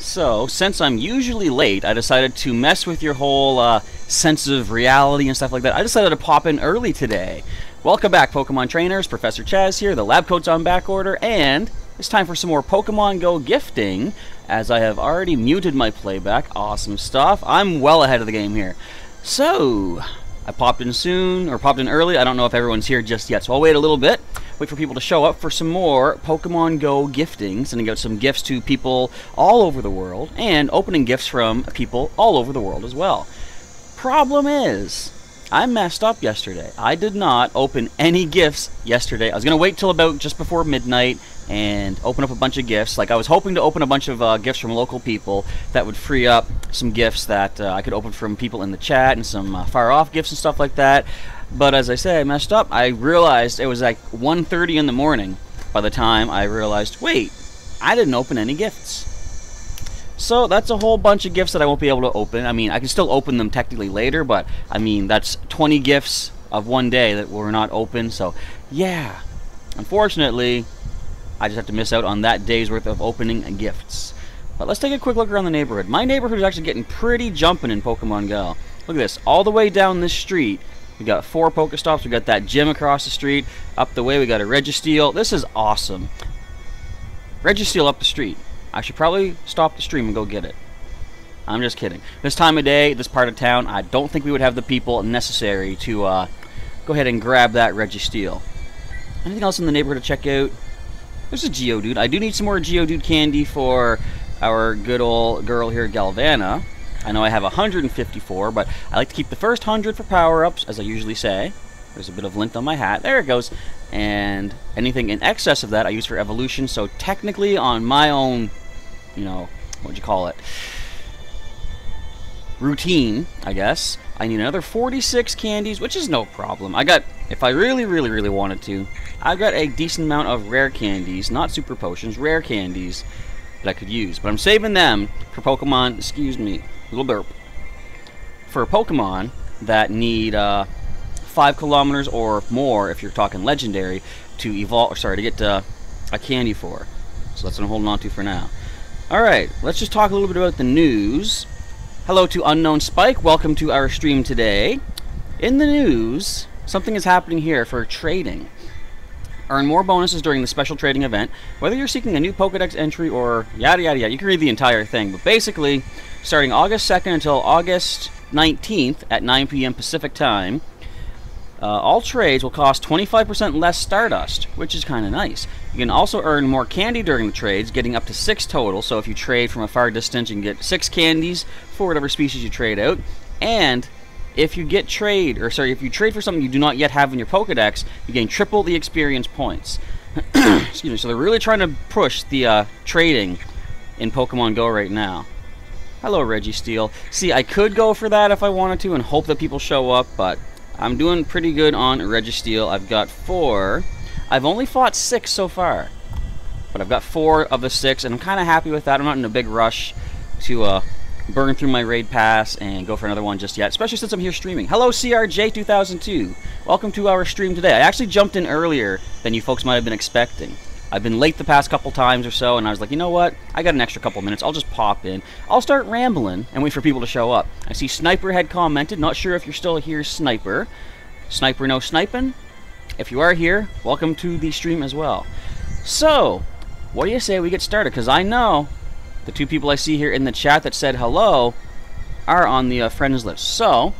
So, since I'm usually late, I decided to mess with your whole sense of reality and stuff like that. I decided to pop in early today. Welcome back, Pokemon Trainers. Professor Chaz here. The lab coat's on back order, and it's time for some more Pokemon Go gifting, as I have already muted my playback. Awesome stuff. I'm well ahead of the game here. So, I popped in soon, or popped in early. I don't know if everyone's here just yet, so I'll wait a little bit. Wait for people to show up for some more Pokemon Go gifting, sending out some gifts to people all over the world, and opening gifts from people all over the world as well. Problem is, I messed up yesterday. I did not open any gifts yesterday. I was going to wait till about just before midnight and open up a bunch of gifts. Like, I was hoping to open a bunch of gifts from local people that would free up some gifts that I could open from people in the chat, and some far-off gifts and stuff like that. But as I say, I messed up. I realized it was like 1:30 in the morning by the time I realized, wait, I didn't open any gifts. So that's a whole bunch of gifts that I won't be able to open. I mean, I can still open them technically later, but I mean, that's 20 gifts of one day that were not open. So yeah, unfortunately, I just have to miss out on that day's worth of opening gifts. But let's take a quick look around the neighborhood. My neighborhood is actually getting pretty jumping in Pokemon Go. Look at this. All the way down this street, we got 4 Pokestops. We got that gym across the street. Up the way, we got a Registeel. This is awesome. Registeel up the street. I should probably stop the stream and go get it. I'm just kidding. This time of day, this part of town, I don't think we would have the people necessary to go ahead and grab that Registeel. Anything else in the neighborhood to check out? There's a Geodude. I do need some more Geodude candy for our good old girl here, Galvana. I know I have 154, but I like to keep the first 100 for power-ups, as I usually say. There's a bit of lint on my hat. There it goes. And anything in excess of that I use for evolution. So technically on my own, you know, what'd you call it? Routine, I guess. I need another 46 candies, which is no problem. I got, if I really wanted to, I've got a decent amount of rare candies, not super potions, rare candies that I could use. But I'm saving them for Pokemon, excuse me, a little burp, for Pokemon that need 5 kilometers or more, if you're talking legendary, to evolve, or sorry, to get a candy for. So that's what I'm holding on to for now. Alright, let's just talk a little bit about the news. Hello to Unknown Spike, welcome to our stream today. In the news, something is happening here for trading. Earn more bonuses during the special trading event, whether you're seeking a new Pokedex entry or yada yada yada. You can read the entire thing, but basically, starting August 2nd until August 19th at 9 p.m. Pacific time, all trades will cost 25% less Stardust, which is kind of nice. You can also earn more candy during the trades, getting up to 6 total. So if you trade from a far distance, you can get 6 candies for whatever species you trade out. And if you get if you trade for something you do not yet have in your Pokedex, you gain triple the experience points. Excuse me. So they're really trying to push the trading in Pokemon Go right now. Hello, Registeel. See, I could go for that if I wanted to and hope that people show up, but I'm doing pretty good on Registeel. I've got 4. I've only fought 6 so far, but I've got 4 of the 6, and I'm kind of happy with that. I'm not in a big rush to burn through my raid pass and go for another one just yet, especially since I'm here streaming. Hello, CRJ2002. Welcome to our stream today. I actually jumped in earlier than you folks might have been expecting. I've been late the past couple times or so, and I was like, you know what? I got an extra couple minutes. I'll just pop in. I'll start rambling and wait for people to show up. I see Sniper had commented. Not sure if you're still here, Sniper. Sniper no sniping? If you are here, welcome to the stream as well. So, what do you say we get started? Because I know the 2 people I see here in the chat that said hello are on the friends list. So,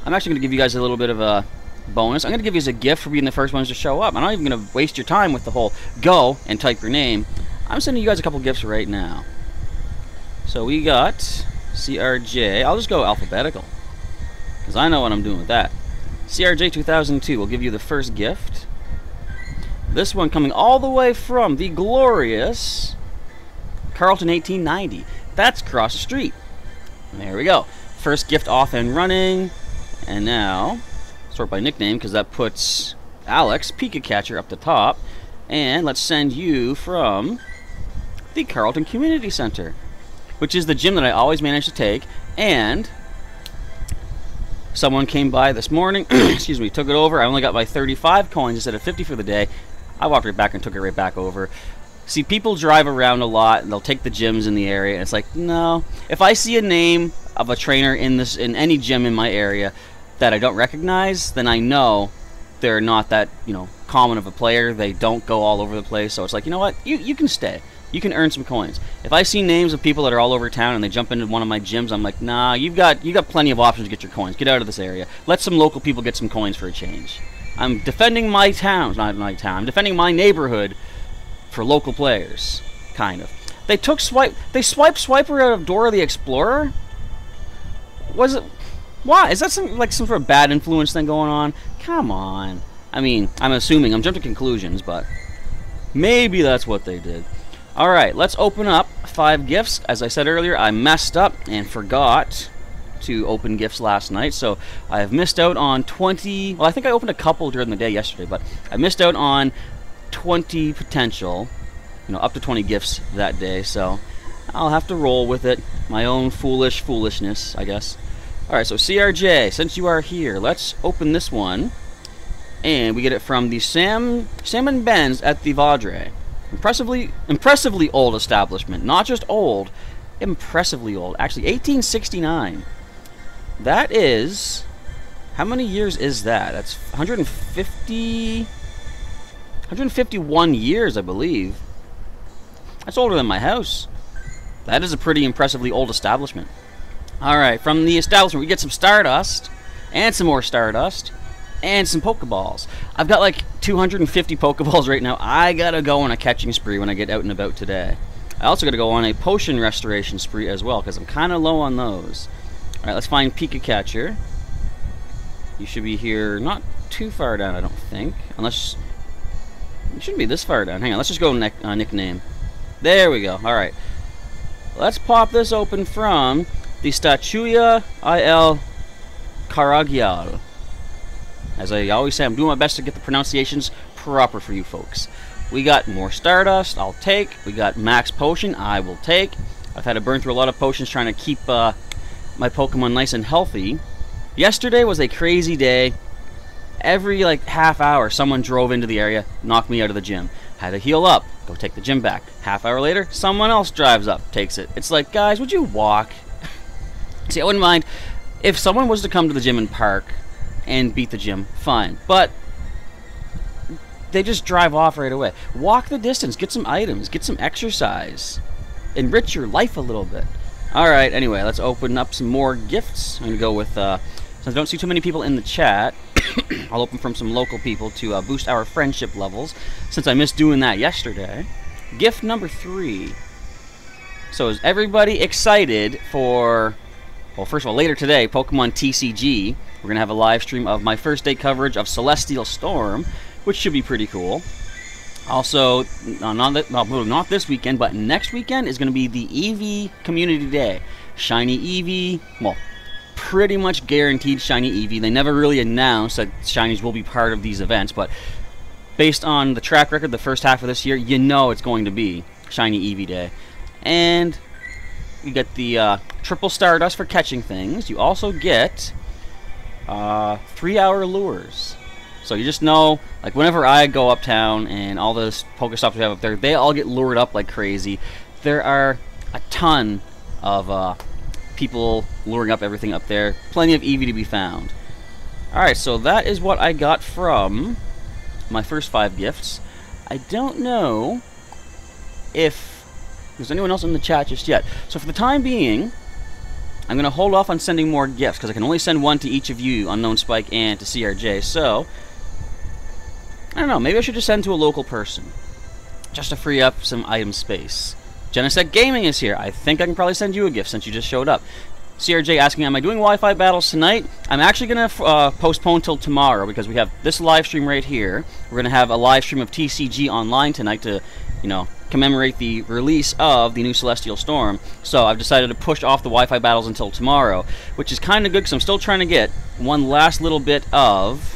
I'm actually going to give you guys a little bit of a bonus. I'm going to give you as a gift for being the first ones to show up. I'm not even going to waste your time with the whole go and type your name. I'm sending you guys a couple gifts right now. So we got CRJ. I'll just go alphabetical, because I know what I'm doing with that. CRJ2002 will give you the first gift. This one coming all the way from the glorious Carlton 1890. That's across the street. There we go. First gift off and running. And now, sort by nickname, because that puts Alex, Pikachu, up the top. And let's send you from the Carlton Community Center, which is the gym that I always manage to take. And someone came by this morning, excuse me, took it over. I only got my 35 coins instead of 50 for the day. I walked right back and took it right back over. See, people drive around a lot, and they'll take the gyms in the area, and it's like, no. If I see a name of a trainer in any gym in my area that I don't recognize, then I know they're not that, you know, common of a player. They don't go all over the place, so it's like, you know what? You can stay. You can earn some coins. If I see names of people that are all over town and they jump into one of my gyms, I'm like, nah, you got plenty of options to get your coins. Get out of this area. Let some local people get some coins for a change. I'm defending my town, not my town. I'm defending my neighborhood for local players, kind of. They swiped Swiper out of Dora the Explorer? Was it? Why? Is that some sort of bad influence thing going on? Come on. I mean, I'm assuming. I'm jumping to conclusions, but maybe that's what they did. Alright, let's open up 5 gifts. As I said earlier, I messed up and forgot to open gifts last night, so I have missed out on 20... Well, I think I opened a couple during the day yesterday, but I missed out on 20 potential, you know, up to 20 gifts that day, so I'll have to roll with it. My own foolishness, I guess. Alright, so CRJ, since you are here, let's open this one. And we get it from the Sam and Ben's at the Vaudreuil. Impressively old establishment. Not just old, impressively old. Actually, 1869. That is... How many years is that? That's 151 years, I believe. That's older than my house. That is a pretty impressively old establishment. Alright, from the establishment we get some Stardust, and some more Stardust, and some Pokeballs. I've got like 250 Pokeballs right now. I gotta go on a catching spree when I get out and about today. I also gotta go on a potion restoration spree as well, because I'm kind of low on those. Alright, let's find Pikachu. You should be here not too far down, I don't think. Unless... You shouldn't be this far down. Hang on, let's just go nickname. There we go. Alright. Let's pop this open from the Statuia Il Caragial. As I always say, I'm doing my best to get the pronunciations proper for you folks. We got more Stardust, I'll take. We got Max Potion, I will take. I've had to burn through a lot of potions trying to keep my Pokemon nice and healthy. Yesterday was a crazy day. Every like half hour, someone drove into the area, knocked me out of the gym. Had to heal up, go take the gym back. Half hour later, someone else drives up, takes it. It's like, guys, would you walk? See, I wouldn't mind if someone was to come to the gym and park and beat the gym, fine. But they just drive off right away. Walk the distance, get some items, get some exercise. Enrich your life a little bit. Alright, anyway, let's open up some more gifts. I'm going to go with, since I don't see too many people in the chat, I'll open from some local people to boost our friendship levels, since I missed doing that yesterday. Gift number 3. So is everybody excited for... Well, first of all, later today, Pokemon TCG. We're going to have a live stream of my first day coverage of Celestial Storm, which should be pretty cool. Also, not this weekend, but next weekend is going to be the Eevee Community Day. Shiny Eevee, well, pretty much guaranteed Shiny Eevee. They never really announced that Shinies will be part of these events, but based on the track record the first half of this year, you know it's going to be Shiny Eevee Day. And you get the triple Stardust for catching things. You also get 3-hour lures. So you just know, like whenever I go uptown and all those Pokestops we have up there, they all get lured up like crazy. There are a ton of people luring up everything up there. Plenty of Eevee to be found. Alright, so that is what I got from my first 5 gifts. I don't know if there's anyone else in the chat just yet. So for the time being, I'm going to hold off on sending more gifts, because I can only send one to each of you, Unknown Spike and to CRJ. So, I don't know, maybe I should just send to a local person, just to free up some item space. Genesect Gaming is here. I think I can probably send you a gift since you just showed up. CRJ asking, am I doing Wi-Fi battles tonight? I'm actually going to postpone till tomorrow, because we have this live stream right here. We're going to have a live stream of TCG online tonight to, you know, commemorate the release of the new Celestial Storm. So I've decided to push off the Wi-Fi battles until tomorrow, which is kind of good because I'm still trying to get one last little bit of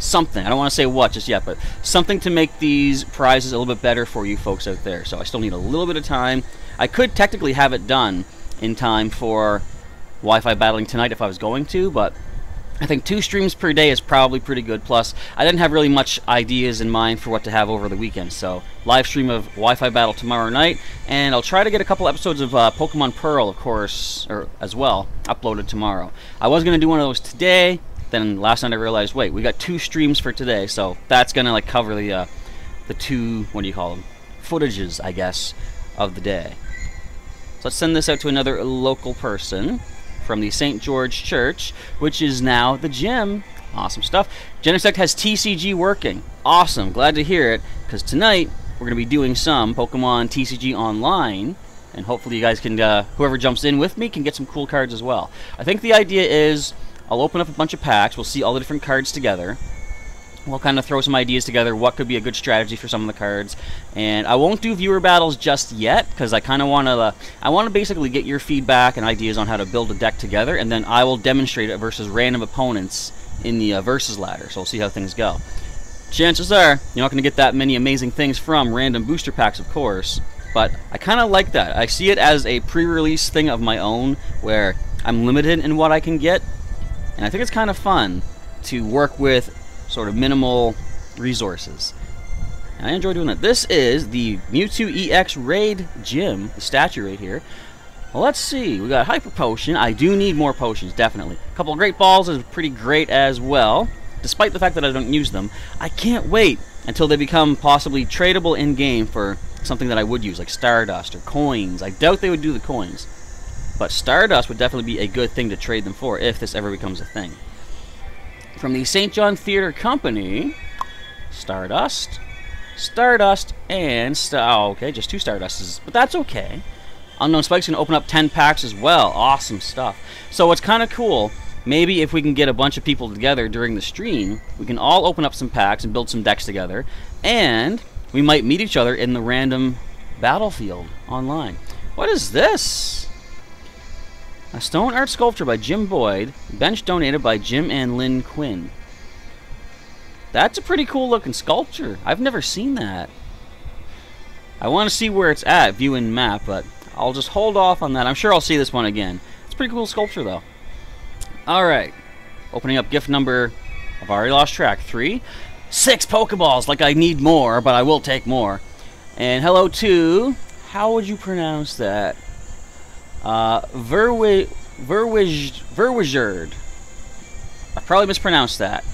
something. I don't want to say what just yet, but something to make these prizes a little bit better for you folks out there. So I still need a little bit of time. I could technically have it done in time for Wi-Fi battling tonight if I was going to, but I think 2 streams per day is probably pretty good. Plus, I didn't have really much ideas in mind for what to have over the weekend. So, live stream of Wi-Fi Battle tomorrow night, and I'll try to get a couple episodes of Pokemon Pearl, of course, or as well, uploaded tomorrow. I was going to do one of those today, then last night I realized, wait, we got 2 streams for today, so that's going to like cover the 2, what do you call them, footages, I guess, of the day. So let's send this out to another local person from the St. George Church, which is now the gym. Awesome stuff. Genesect has TCG working. Awesome. Glad to hear it, because tonight we're going to be doing some Pokemon TCG online, and hopefully you guys can, whoever jumps in with me can get some cool cards as well. I think the idea is I'll open up a bunch of packs. We'll see all the different cards together. We'll kind of throw some ideas together, what could be a good strategy for some of the cards. And I won't do viewer battles just yet, because I kind of want to basically get your feedback and ideas on how to build a deck together, and then I will demonstrate it versus random opponents in the versus ladder. So we'll see how things go. Chances are you're not going to get that many amazing things from random booster packs, of course, but I kind of like that. I see it as a pre-release thing of my own, where I'm limited in what I can get, and I think it's kind of fun to work with sort of minimal resources. And I enjoy doing that. This is the Mewtwo EX Raid Gym, the statue right here. Well, let's see. We got Hyper Potion. I do need more potions, definitely. A couple of Great Balls is pretty great as well, despite the fact that I don't use them. I can't wait until they become possibly tradable in-game for something that I would use, like Stardust or coins. I doubt they would do the coins, but Stardust would definitely be a good thing to trade them for if this ever becomes a thing. From the St. John Theatre Company, Stardust, and oh, okay, just 2 Stardusts, but that's okay. Unknown Spike's going to open up 10 packs as well. Awesome stuff. So what's kind of cool, maybe if we can get a bunch of people together during the stream, we can all open up some packs and build some decks together, and we might meet each other in the random battlefield online. What is this? A stone art sculpture by Jim Boyd, bench donated by Jim and Lynn Quinn. That's a pretty cool looking sculpture. I've never seen that. I want to see where it's at, view and map, but I'll just hold off on that. I'm sure I'll see this one again. It's a pretty cool sculpture though. Alright, opening up gift number, I've already lost track, 3. 6 Pokeballs, like I need more, but I will take more. And hello to, how would you pronounce that? Verwijerd. I probably mispronounced that.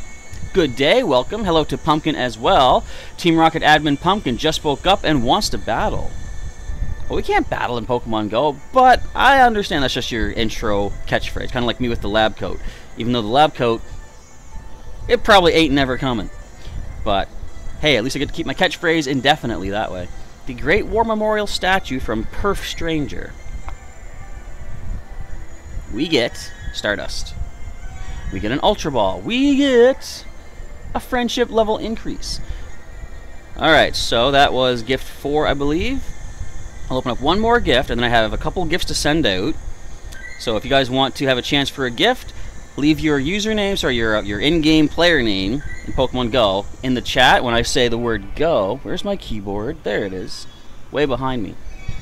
Good day, welcome. Hello to Pumpkin as well. Team Rocket admin Pumpkin just spoke up and wants to battle. Well, we can't battle in Pokemon Go, but I understand that's just your intro catchphrase. Kind of like me with the lab coat. Even though the lab coat, it probably ain't never coming. But, hey, at least I get to keep my catchphrase indefinitely that way. The Great War Memorial statue from Perf Stranger. We get Stardust. We get an Ultra Ball. We get a friendship level increase. Alright, so that was gift 4, I believe. I'll open up one more gift, and then I have a couple gifts to send out. So if you guys want to have a chance for a gift, leave your username, sorry, your in-game player name in Pokemon Go in the chat when I say the word go. Where's my keyboard? There it is. Way behind me.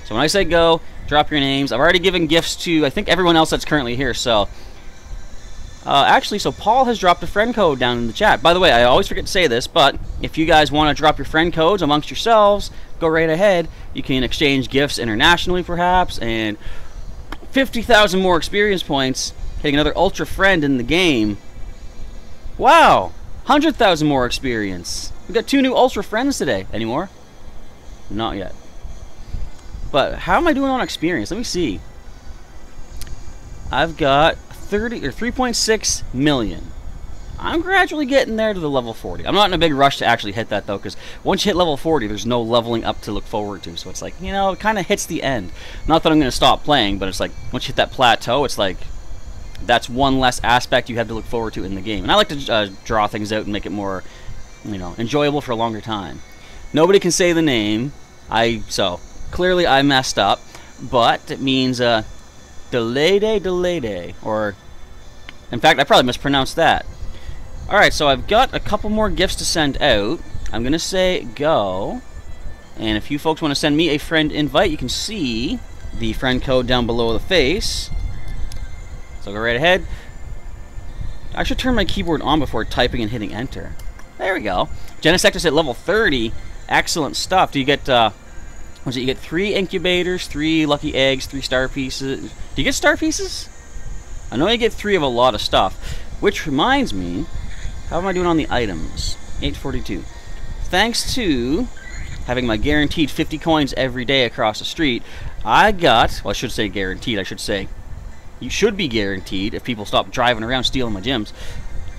So when I say go, drop your names. I've already given gifts to, I think, everyone else that's currently here. So, actually, so Paul has dropped a friend code down in the chat. By the way, I always forget to say this, but if you guys want to drop your friend codes amongst yourselves, go right ahead. You can exchange gifts internationally, perhaps, and 50,000 more experience points, getting another Ultra Friend in the game. Wow! 100,000 more experience. We got 2 new Ultra Friends today. Any more? Not yet. But how am I doing on experience? Let me see. I've got 3.6 million. I'm gradually getting there to the level 40. I'm not in a big rush to actually hit that though, because once you hit level 40, there's no leveling up to look forward to. So it's like, you know, it kind of hits the end. Not that I'm going to stop playing, but it's like once you hit that plateau, it's like that's one less aspect you have to look forward to in the game. And I like to draw things out and make it more, you know, enjoyable for a longer time. Nobody can say the name. So clearly I messed up, but it means delay, or in fact I probably mispronounced that. Alright, so I've got a couple more gifts to send out. I'm gonna say go, and if you folks want to send me a friend invite, you can see the friend code down below the face. So go right ahead. I should turn my keyboard on before typing and hitting enter. There we go. Genesectus at level 30. Excellent stuff. Do you get, what is it? You get 3 incubators, 3 lucky eggs, 3 star pieces. Do you get star pieces? I know you get 3 of a lot of stuff. Which reminds me, how am I doing on the items? 842. Thanks to having my guaranteed 50 coins every day across the street, I got, well, I should say guaranteed, I should say, you should be guaranteed if people stop driving around stealing my gems.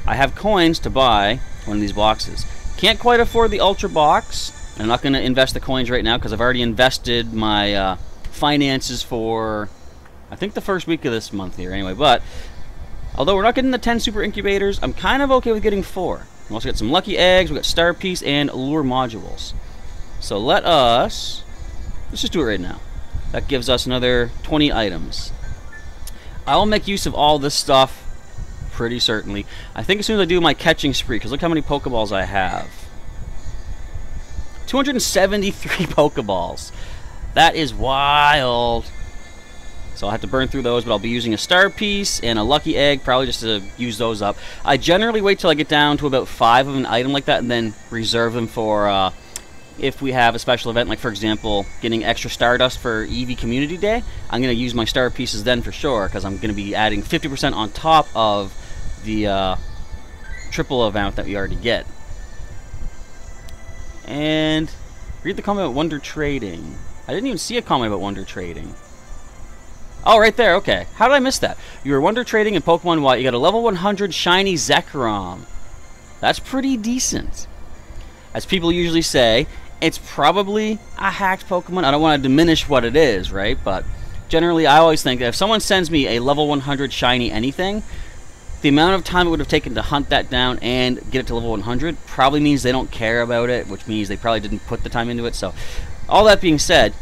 I have coins to buy one of these boxes. Can't quite afford the Ultra box. I'm not going to invest the coins right now because I've already invested my finances for, I think, the first week of this month here anyway. But, although we're not getting the 10 super incubators, I'm kind of okay with getting 4. We also got some lucky eggs, we got star piece, and lure modules. So let's just do it right now. That gives us another 20 items. I will make use of all this stuff pretty certainly. I think as soon as I do my catching spree, because look how many Pokeballs I have. 273 Pokeballs. That is wild. So I'll have to burn through those, but I'll be using a star piece and a lucky egg, probably just to use those up. I generally wait till I get down to about 5 of an item like that, and then reserve them for if we have a special event, like for example, getting extra Stardust for Eevee Community Day. I'm going to use my star pieces then for sure, because I'm going to be adding 50% on top of the triple amount that we already get. And read the comment about Wonder Trading. I didn't even see a comment about Wonder Trading. Oh, right there, okay. How did I miss that? You were Wonder Trading in Pokemon White. You got a level 100 shiny Zekrom. That's pretty decent. As people usually say, it's probably a hacked Pokemon. I don't want to diminish what it is, right? But generally, I always think that if someone sends me a level 100 shiny anything, the amount of time it would have taken to hunt that down and get it to level 100 probably means they don't care about it, which means they probably didn't put the time into it. So, all that being said,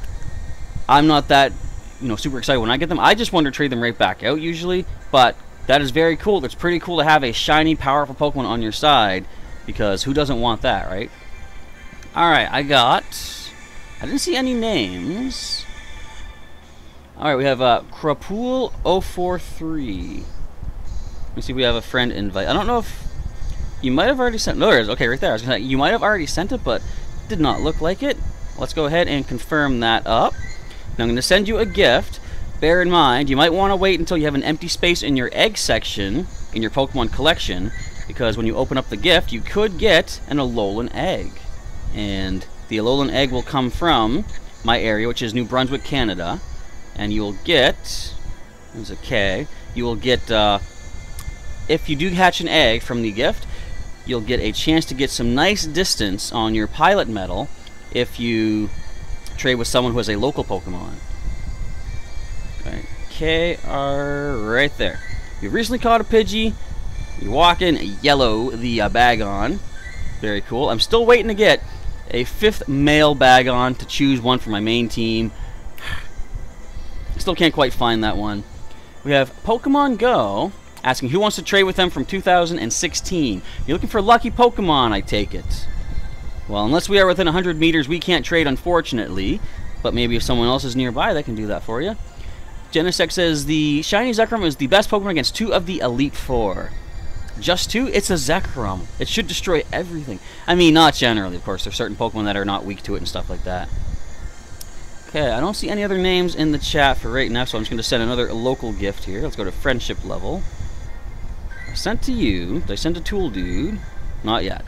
I'm not that, super excited when I get them. I just want to trade them right back out usually, but that is very cool. It's pretty cool to have a shiny, powerful Pokemon on your side, because who doesn't want that, right? Alright, I didn't see any names. Alright, we have Crapool043. Let me see if we have a friend invite. I don't know if you might have already sent. No, there it is. Okay, right there. I was gonna say, you might have already sent it, but did not look like it. Let's go ahead and confirm that up. Now I'm going to send you a gift. Bear in mind, you might want to wait until you have an empty space in your egg section in your Pokemon collection, because when you open up the gift, you could get an Alolan egg. And the Alolan egg will come from my area, which is New Brunswick, Canada. And you will get, there's a K, you will get, if you do hatch an egg from the gift, you'll get a chance to get some nice distance on your pilot medal if you trade with someone who has a local Pokemon. Okay, KR right there. You've recently caught a Pidgey. You're walking yellow, the Bagon. Very cool. I'm still waiting to get a 5th male Bagon to choose one for my main team. Still can't quite find that one. We have Pokemon Go asking who wants to trade with them from 2016. You're looking for lucky Pokemon, I take it. Well, unless we are within 100 meters, we can't trade, unfortunately. But maybe if someone else is nearby, they can do that for you. Genesec says the shiny Zekrom is the best Pokemon against 2 of the Elite Four. Just 2? It's a Zekrom. It should destroy everything. I mean, not generally, of course. There's certain Pokemon that are not weak to it and stuff like that. Okay, I don't see any other names in the chat for right now, so I'm just going to send another local gift here. Let's go to friendship level. I sent to you. Did I send to Tool Dude? Not yet.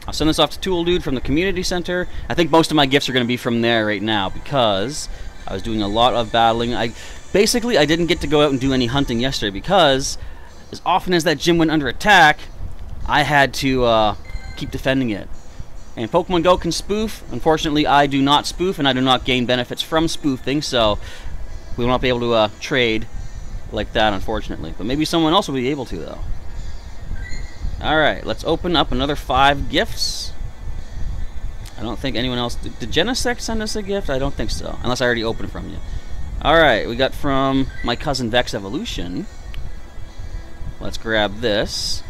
I'll send this off to Tool Dude from the community center. I think most of my gifts are going to be from there right now, because I was doing a lot of battling. Basically, I didn't get to go out and do any hunting yesterday because as often as that gym went under attack, I had to keep defending it. And Pokemon Go can spoof. Unfortunately, I do not spoof, and I do not gain benefits from spoofing, so we will not be able to trade like that, unfortunately. But maybe someone else will be able to, though. Alright, let's open up another 5 gifts. I don't think anyone else... Did Genesec send us a gift? I don't think so, unless I already opened it from you. Alright, we got from my cousin Vex Evolution. Let's grab this.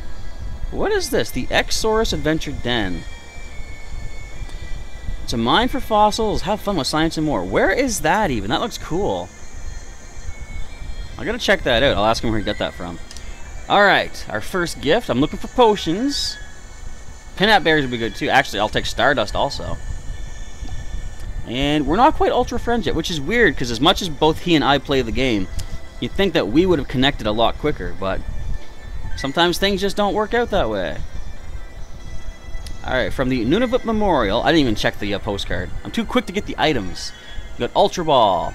What is this? The Exsaurus Adventure Den. It's a mine for fossils. Have fun with science and more. Where is that even? That looks cool. I gotta check that out. I'll ask him where he got that from. Alright, our first gift. I'm looking for potions. Pinap berries would be good too. Actually, I'll take Stardust also. And we're not quite ultra friends yet, which is weird because as much as both he and I play the game, you'd think that we would have connected a lot quicker, but sometimes things just don't work out that way. Alright, from the Nunavut Memorial, I didn't even check the postcard. I'm too quick to get the items. We got Ultra Ball.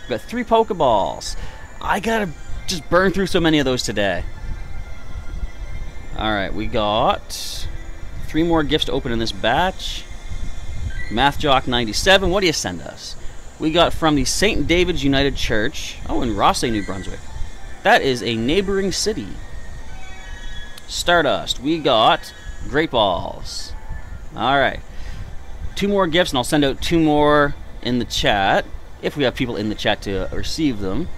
We got 3 Pokeballs. I gotta just burn through so many of those today. Alright, we got 3 more gifts to open in this batch. Math Jock 97, what do you send us? We got from the St. David's United Church. Oh, in Rossay, New Brunswick. That is a neighboring city. Stardust, we got Great Balls. Alright. 2 more gifts, and I'll send out 2 more in the chat, if we have people in the chat to receive them.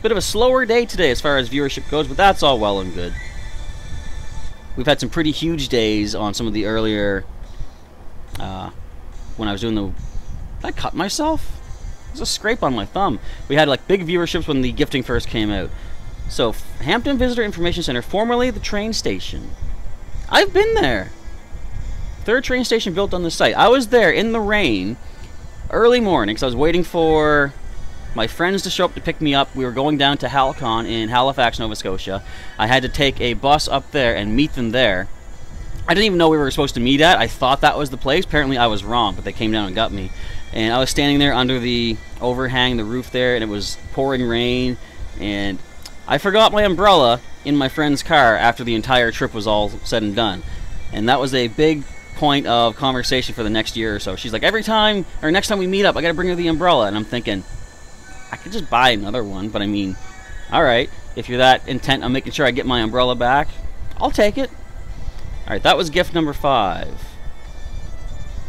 Bit of a slower day today as far as viewership goes, but that's all well and good. We've had some pretty huge days on some of the earlier, when I was doing the... Did I cut myself? There's a scrape on my thumb. We had like big viewerships when the gifting first came out. So, Hampton Visitor Information Center, formerly the train station. I've been there. 3rd train station built on the site. I was there in the rain, early morning, because I was waiting for my friends to show up to pick me up. We were going down to Halcon in Halifax, Nova Scotia. I had to take a bus up there and meet them there. I didn't even know we were supposed to meet at. I thought that was the place. Apparently I was wrong, but they came down and got me. And I was standing there under the overhang, the roof there, and it was pouring rain. And I forgot my umbrella in my friend's car after the entire trip was all said and done. And that was a big point of conversation for the next year or so. She's like, every time, or next time we meet up, I gotta bring her the umbrella. And I'm thinking, I could just buy another one, but I mean, alright, if you're that intent on making sure I get my umbrella back, I'll take it. Alright, that was gift number 5.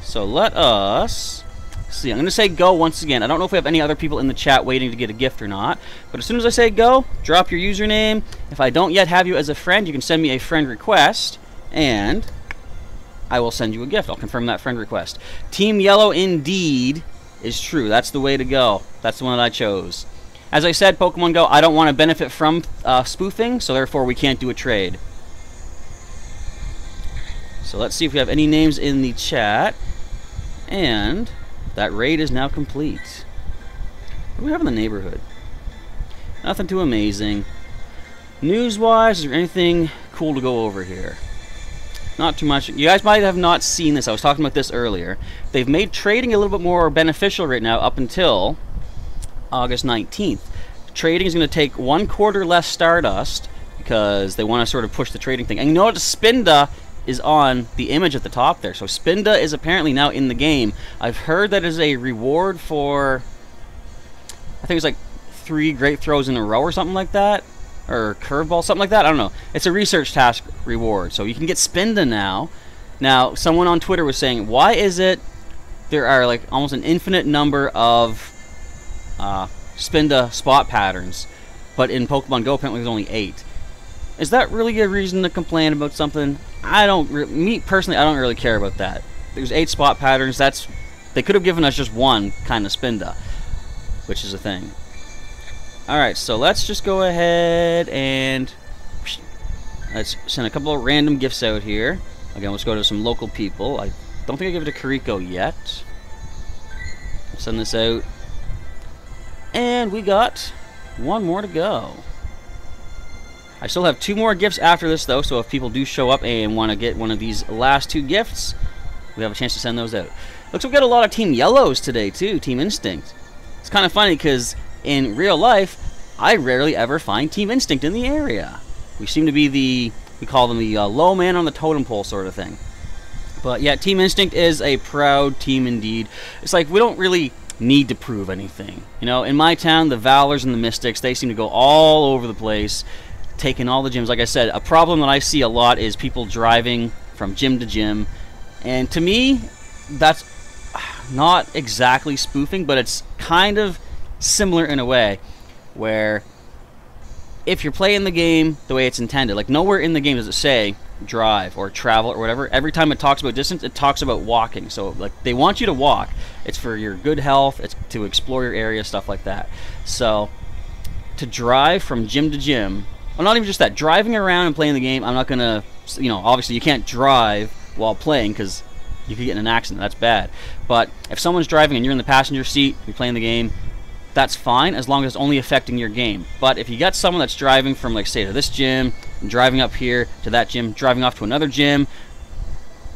So let us see. I'm going to say go once again. I don't know if we have any other people in the chat waiting to get a gift or not, but as soon as I say go, drop your username. If I don't yet have you as a friend, you can send me a friend request, and I will send you a gift. I'll confirm that friend request. Team Yellow indeed is true. That's the way to go. That's the one that I chose. As I said, Pokemon Go, I don't want to benefit from spoofing, so therefore we can't do a trade. So let's see if we have any names in the chat. And that raid is now complete. What do we have in the neighborhood? Nothing too amazing. News-wise, is there anything cool to go over here? Not too much. You guys might have not seen this. I was talking about this earlier. They've made trading a little bit more beneficial right now up until August 19th. Trading is going to take 1/4 less Stardust because they want to sort of push the trading thing. And you know what? Spinda is on the image at the top there. So Spinda is apparently now in the game. I've heard that is a reward for, I think it's like 3 great throws in a row or something like that. Or curveball, something like that. I don't know. It's a research task reward. So you can get Spinda now. Now, someone on Twitter was saying, why is it there are like almost an infinite number of Spinda spot patterns, but in Pokemon Go apparently there's only 8. Is that really a reason to complain about something? Me personally, I don't really care about that. There's 8 spot patterns. They could have given us just one kind of Spinda, which is a thing. Alright, so let's just go ahead and let's send a couple of random gifts out here. Again, let's go to some local people. I don't think I give it to Kariko yet. I'll send this out. And we got 1 more to go. I still have 2 more gifts after this, though, so if people do show up and want to get one of these last 2 gifts, we have a chance to send those out. Looks like we got a lot of Team Yellows today, too, Team Instinct. It's kind of funny, because in real life, I rarely ever find Team Instinct in the area. We seem to be we call them the low man on the totem pole sort of thing. But yeah, Team Instinct is a proud team indeed. It's like, we don't really need to prove anything. You know, in my town, the Valors and the Mystics, they seem to go all over the place, taking all the gyms. Like I said, a problem that I see a lot is people driving from gym to gym. And to me, that's not exactly spoofing, but it's kind of similar in a way, where if you're playing the game the way it's intended, like nowhere in the game does it say drive or travel or whatever. Every time it talks about distance, it talks about walking. So like they want you to walk. It's for your good health. It's to explore your area, stuff like that. So to drive from gym to gym well, not even just that. Driving around and playing the game, I'm not going to, you know, obviously you can't drive while playing because you could get in an accident. That's bad. But if someone's driving and you're in the passenger seat, you're playing the game, that's fine as long as it's only affecting your game. But if you got someone that's driving from, like, say, to this gym, and driving up here to that gym, driving off to another gym,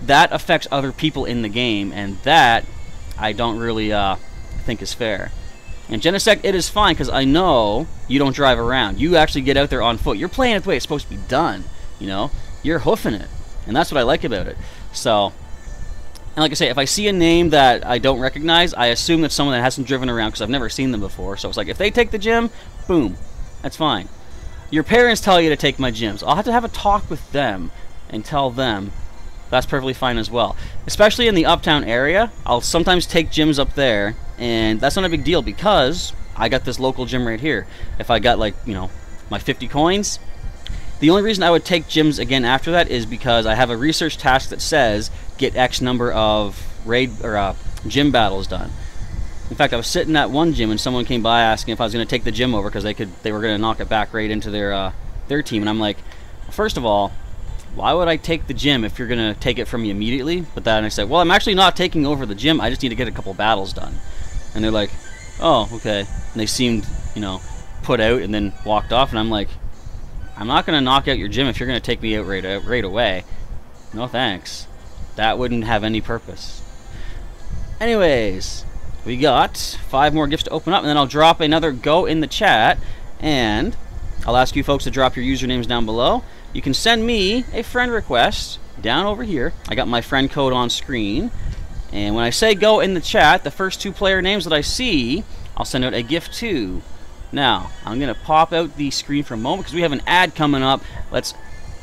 that affects other people in the game, and that I don't really think is fair. And Genesect, it is fine because I know you don't drive around. You actually get out there on foot. You're playing it the way it's supposed to be done. You know, you're hoofing it, and that's what I like about it. So. And like I say, if I see a name that I don't recognize, I assume that's someone that hasn't driven around because I've never seen them before. So it's like, if they take the gym, boom, that's fine. Your parents tell you to take my gyms. I'll have a talk with them and tell them that's perfectly fine as well. Especially in the uptown area, I'll sometimes take gyms up there, and that's not a big deal because I got this local gym right here. If I got, like, you know, my 50 coins, the only reason I would take gyms again after that is because I have a research task that says get X number of gym battles done. In fact, I was sitting at one gym and someone came by asking if I was going to take the gym over because they were going to knock it back right into their team, and I'm like, well, first of all, why would I take the gym if you're going to take it from me immediately? But then I said, well, I'm actually not taking over the gym. I just need to get a couple battles done. And they're like, oh, okay. And they seemed, you know, put out and then walked off, and I'm like, I'm not going to knock out your gym if you're going to take me out right away. No thanks. That wouldn't have any purpose. Anyways, we got 5 more gifts to open up, and then I'll drop another Go in the chat, and I'll ask you folks to drop your usernames down below. You can send me a friend request down over here. I got my friend code on screen, and when I say Go in the chat, the first 2 player names that I see, I'll send out a gift to. Now, I'm going to pop out the screen for a moment because we have an ad coming up. Let's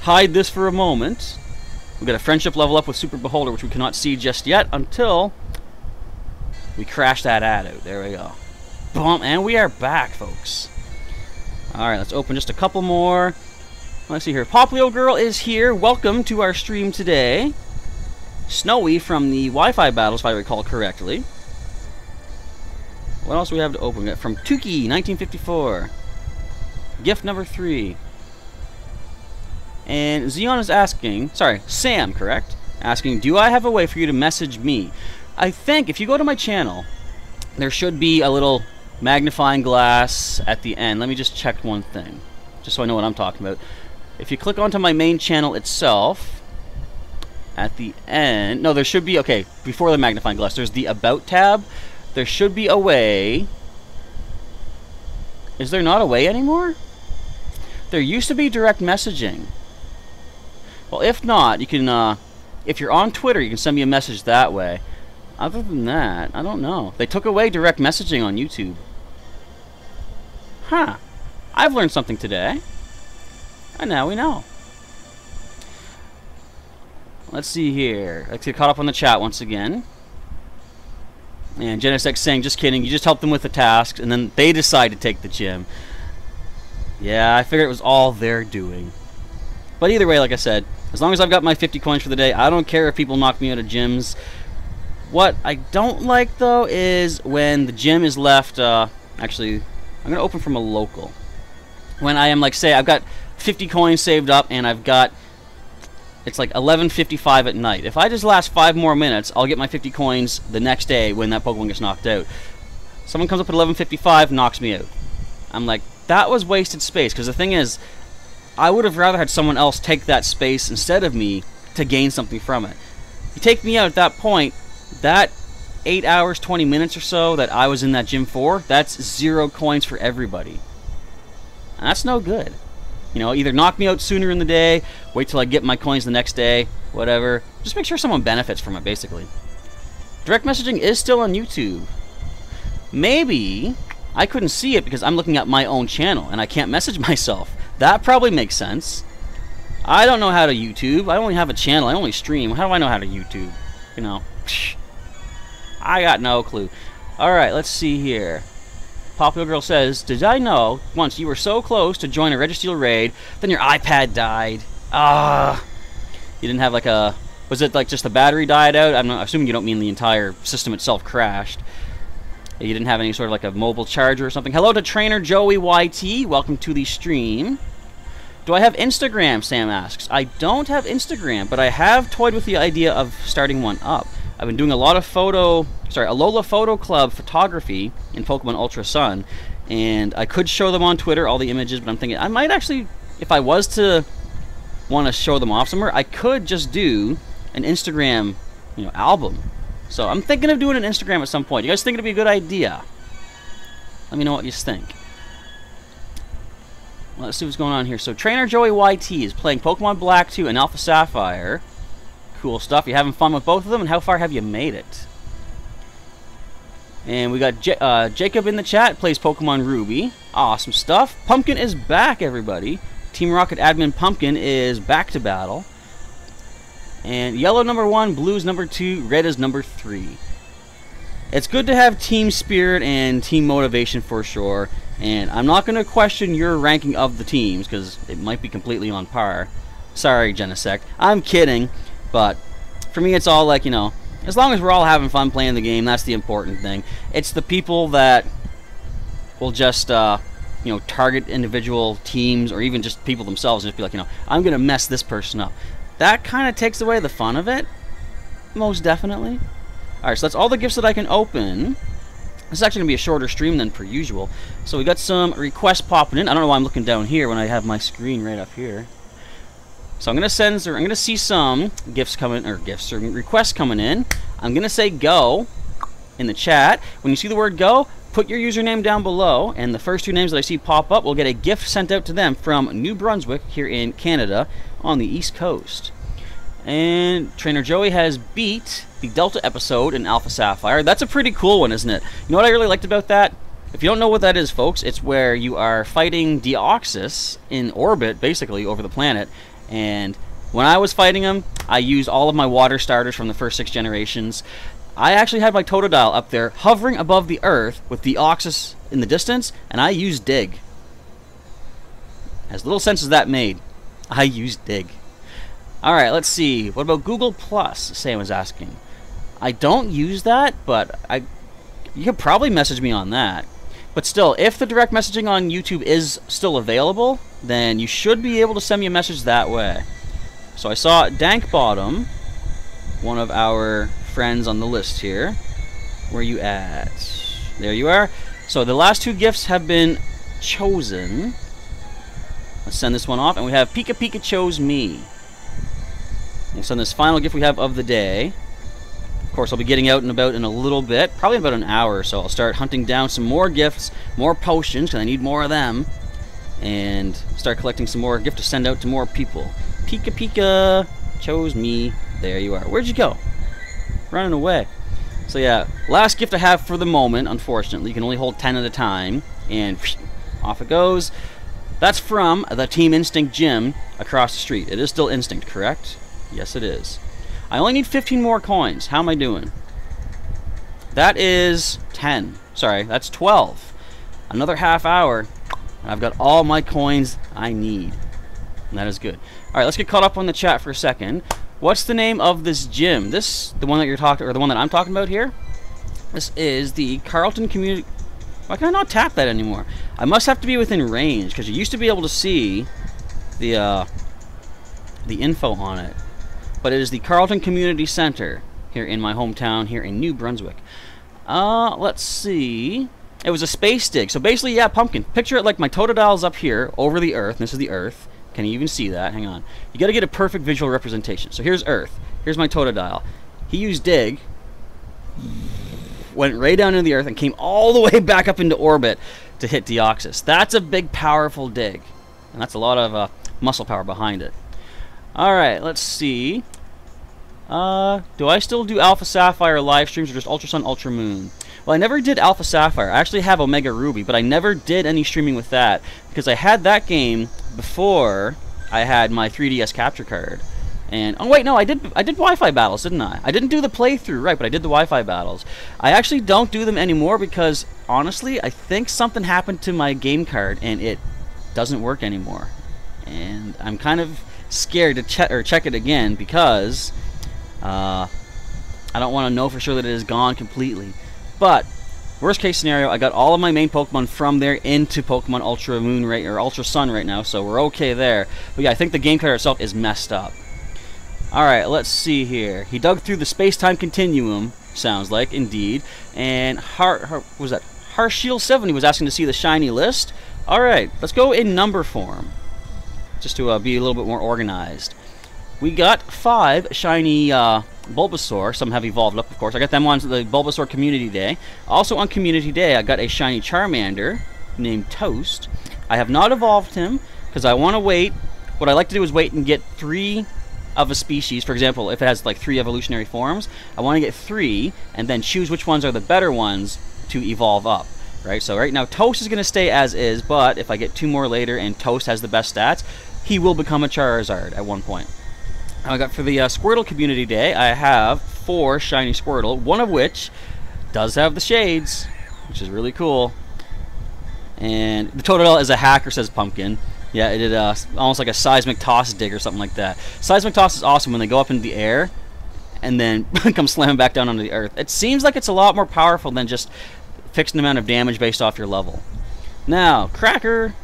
hide this for a moment. We've got a friendship level up with Super Beholder, which we cannot see just yet until we crash that ad out. There we go. Boom, and we are back, folks. Alright, let's open just a couple more. Let's see here. Poplio Girl is here. Welcome to our stream today. Snowy from the Wi-Fi battles, if I recall correctly. What else do we have to open? We got from Tuki, 1954. Gift number 3. And Xeon is asking, sorry, Sam, correct? Asking, do I have a way for you to message me? I think if you go to my channel, there should be a little magnifying glass at the end. Let me just check one thing, just so I know what I'm talking about. If you click onto my main channel itself, at the end, no, there should be, okay, before the magnifying glass, there's the About tab. There should be a way. Is there not a way anymore? There used to be direct messaging. Well, if not, you can, if you're on Twitter, you can send me a message that way. Other than that, I don't know. They took away direct messaging on YouTube. Huh. I've learned something today. And now we know. Let's see here. Let's get caught up on the chat once again. And Genesect saying, just kidding, you just help them with the tasks, and then they decide to take the gym. Yeah, I figured it was all they're doing. But either way, like I said, as long as I've got my 50 coins for the day, I don't care if people knock me out of gyms. What I don't like, though, is when the gym is left, actually, I'm going to open from a local. When I am, like, say, I've got 50 coins saved up, and I've got, it's like 11:55 at night. If I just last 5 more minutes, I'll get my 50 coins the next day when that Pokemon gets knocked out. Someone comes up at 11:55, knocks me out. I'm like, that was wasted space, because the thing is, I would have rather had someone else take that space instead of me to gain something from it. You take me out at that point, that 8 hours, 20 minutes or so that I was in that gym for, that's 0 coins for everybody. And that's no good. You know, either knock me out sooner in the day, wait till I get my coins the next day, whatever. Just make sure someone benefits from it, basically. Direct messaging is still on YouTube. Maybe I couldn't see it because I'm looking at my own channel and I can't message myself. That probably makes sense. I don't know how to YouTube. I only have a channel. I only stream. How do I know how to YouTube? You know, I got no clue. Alright, let's see here. Popular Girl says, did I know once you were so close to join a Registeel raid, then your iPad died? Ah. You didn't have like a... Was it like just the battery died out? I'm assuming you don't mean the entire system itself crashed. You didn't have any sort of like a mobile charger or something. Hello to Trainer Joey YT. Welcome to the stream. Do I have Instagram, Sam asks. I don't have Instagram, but I have toyed with the idea of starting one up. I've been doing a lot of Alola Photo Club photography in Pokemon Ultra Sun, and I could show them on Twitter, all the images, but I'm thinking I might actually, if I was to want to show them off somewhere, I could just do an Instagram, album. So I'm thinking of doing an Instagram at some point. You guys think it'd be a good idea? Let me know what you think. Let's see what's going on here. So Trainer Joey YT is playing Pokemon Black 2 and Alpha Sapphire. Cool stuff. You having fun with both of them, and how far have you made it? And we got Jacob in the chat, plays Pokemon Ruby. Awesome stuff. Pumpkin is back, everybody. Team Rocket admin Pumpkin is back to battle. And yellow number 1, blue's number 2, red is number 3. It's good to have team spirit and team motivation for sure. And I'm not going to question your ranking of the teams, because it might be completely on par. Sorry, Genesect. I'm kidding. But for me, it's all like, as long as we're all having fun playing the game, that's the important thing. It's the people that will just, target individual teams or even just people themselves and just be like, I'm going to mess this person up. That kind of takes away the fun of it. Most definitely. Alright, so that's all the gifts that I can open. This is actually going to be a shorter stream than per usual. So we got some requests popping in. I don't know why I'm looking down here when I have my screen right up here. So I'm going to see some requests coming in. I'm going to say go in the chat. When you see the word go, put your username down below, and the first 2 names that I see pop up will get a gift sent out to them from New Brunswick here in Canada on the East Coast. And Trainer Joey has beat the Delta episode in Alpha Sapphire. That's a pretty cool one, isn't it? You know what I really liked about that? If you don't know what that is, folks, it's where you are fighting Deoxys in orbit, basically, over the planet. And when I was fighting him, I used all of my water starters from the first 6 generations. I actually had my Totodile up there, hovering above the Earth with Deoxys in the distance, and I used Dig. As little sense as that made, I used Dig. Alright, let's see. What about Google Plus? Sam was asking. I don't use that, but you could probably message me on that. But still, if the direct messaging on YouTube is still available, then you should be able to send me a message that way. So I saw Dankbottom, one of our friends on the list here. Where you at? There you are. So the last 2 gifts have been chosen. Let's send this one off, and we have Pika Pika chose me. We'll send this final gift we have of the day. Of course, I'll be getting out and about in a little bit, probably about an hour or so. I'll start hunting down some more gifts, more potions, because I need more of them, and start collecting some more gifts to send out to more people. Pika Pika chose me. There you are. Where'd you go? Running away. So yeah, last gift I have for the moment, unfortunately. You can only hold 10 at a time, and off it goes. That's from the Team Instinct gym across the street. It is still Instinct, correct? Yes, it is. I only need 15 more coins. How am I doing? That is 10. Sorry, that's 12. Another half hour, and I've got all my coins I need. And that is good. Alright, let's get caught up on the chat for a second. What's the name of this gym? The one that you're talking, or the one that I'm talking about here? This is the Carlton Community... Why can I not tap that anymore? I must have to be within range, because you used to be able to see the info on it. But it is the Carlton Community Center here in my hometown, here in New Brunswick. Let's see. It was a space dig. So basically, yeah, Pumpkin. Picture it like my Totodile's up here over the Earth. And this is the Earth. Can you even see that? Hang on. You got to get a perfect visual representation. So here's Earth. Here's my Totodile. He used Dig, went right down into the Earth, and came all the way back up into orbit to hit Deoxys. That's a big, powerful dig. And that's a lot of muscle power behind it. Alright, let's see. Do I still do Alpha Sapphire live streams or just Ultra Sun, Ultra Moon? Well, I never did Alpha Sapphire. I actually have Omega Ruby, but I never did any streaming with that because I had that game before I had my 3DS capture card. And oh wait, no, I did Wi-Fi battles, didn't I? I didn't do the playthrough, right? But I did the Wi-Fi battles. I actually don't do them anymore because honestly, I think something happened to my game card and it doesn't work anymore. And I'm kind of scared to check it again because I don't want to know for sure that it is gone completely. But Worst case scenario, I got all of my main Pokemon from there into Pokemon Ultra Moon or Ultra Sun right now, so we're okay there. But yeah, I think the game card itself is messed up. Alright, let's see here. He dug through the space-time continuum, sounds like, indeed. And what was that? Harshiel 70 was asking to see the shiny list. Alright, let's go in number form, just to be a little bit more organized. We got 5 shiny Bulbasaur. Some have evolved up, of course. I got them on the Bulbasaur Community Day. Also on Community Day, I got a shiny Charmander named Toast. I have not evolved him because I want to wait. What I like to do is wait and get 3 of a species. For example, if it has like 3 evolutionary forms, I want to get 3 and then choose which ones are the better ones to evolve up. Right? So right now, Toast is going to stay as is, but if I get 2 more later and Toast has the best stats, he will become a Charizard at one point. I got for the Squirtle Community Day, I have 4 shiny Squirtle, one of which does have the shades, which is really cool. And the Totodile is a hacker, says Pumpkin. Yeah, it did almost like a seismic toss dig or something like that. Seismic toss is awesome when they go up into the air and then come slamming back down onto the earth. It seems like it's a lot more powerful than just fixed amount of damage based off your level. Now, Cracker,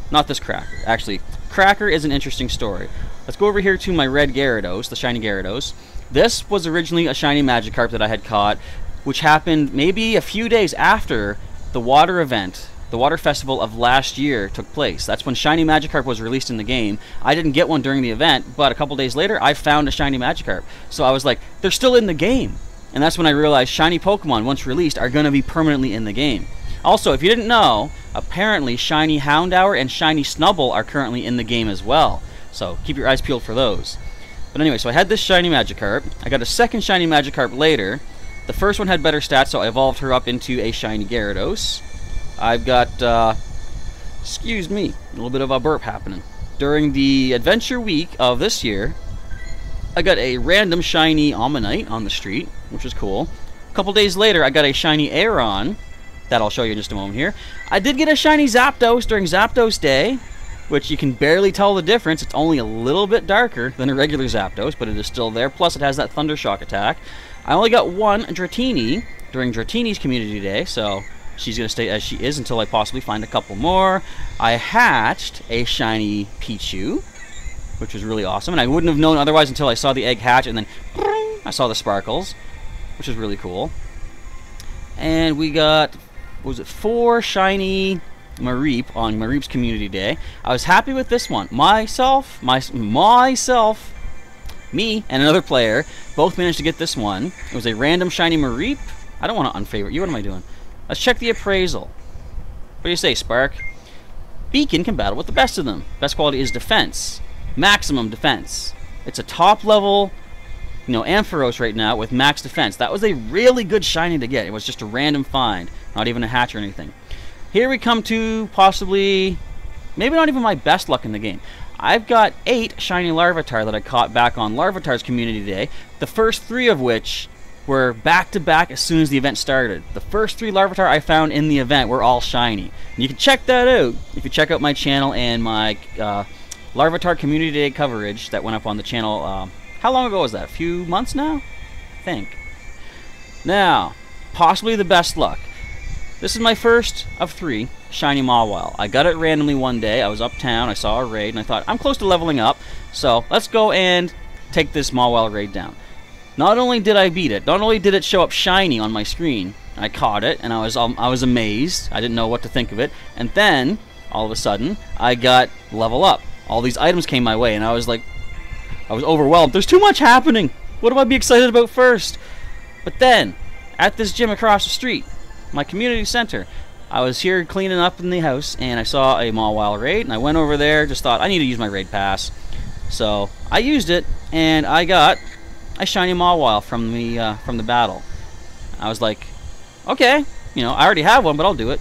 not this Cracker, actually. Cracker is an interesting story. Let's go over here to my red Gyarados, the shiny Gyarados. This was originally a shiny Magikarp that I had caught, which happened maybe a few days after the water event, the water festival of last year took place. That's when shiny Magikarp was released in the game. I didn't get one during the event, but a couple days later, I found a shiny Magikarp. So I was like, they're still in the game. And that's when I realized shiny Pokemon, once released, are going to be permanently in the game. Also, if you didn't know, apparently shiny Houndour and shiny Snubbull are currently in the game as well. So keep your eyes peeled for those. But anyway, so I had this shiny Magikarp. I got a second shiny Magikarp later. The first one had better stats, so I evolved her up into a shiny Gyarados. I've got, excuse me, a little bit of a burp happening. During the adventure week of this year, I got a random shiny Ammonite on the street, which was cool. A couple days later, I got a shiny Aeron. That I'll show you in just a moment here. I did get a shiny Zapdos during Zapdos Day, which you can barely tell the difference. It's only a little bit darker than a regular Zapdos, but it is still there. Plus, it has that Thundershock attack. I only got one Dratini during Dratini's Community Day, so she's going to stay as she is until I possibly find a couple more. I hatched a shiny Pichu, which was really awesome, and I wouldn't have known otherwise until I saw the egg hatch, and then I saw the sparkles, which is really cool. And we got, what was it, 4 shiny Mareep on Mareep's Community Day. I was happy with this one. Me and another player both managed to get this one. It was a random shiny Mareep. I don't want to unfavorite you. What am I doing? Let's check the appraisal. What do you say, Spark? Beacon can battle with the best of them. Best quality is defense. Maximum defense. It's a top level, Ampharos right now with max defense. That was a really good shiny to get. It was just a random find. Not even a hatch or anything. Here we come to possibly, maybe not even my best luck in the game. I've got 8 shiny Larvitar that I caught back on Larvitar's Community Day. The first 3 of which were back-to-back as soon as the event started. The first 3 Larvitar I found in the event were all shiny. And you can check that out if you check out my channel and my Larvitar Community Day coverage that went up on the channel. How long ago was that? A few months now? I think. Now, possibly the best luck. This is my first of 3 shiny Mawile. I got it randomly one day. I was uptown, I saw a raid, and I thought, I'm close to leveling up, so let's go and take this Mawile raid down. Not only did I beat it, not only did it show up shiny on my screen, I caught it, and I was amazed. I didn't know what to think of it. And then, all of a sudden, I got level up. All these items came my way, and I was like, I was overwhelmed. There's too much happening. What do I be excited about first? But then, at this gym across the street, my community center, I was here cleaning up in the house, and I saw a Mawile raid, and I went over there, just thought, I need to use my raid pass. So, I used it, and I got a shiny Mawile from the battle. I was like, okay, I already have one, but I'll do it.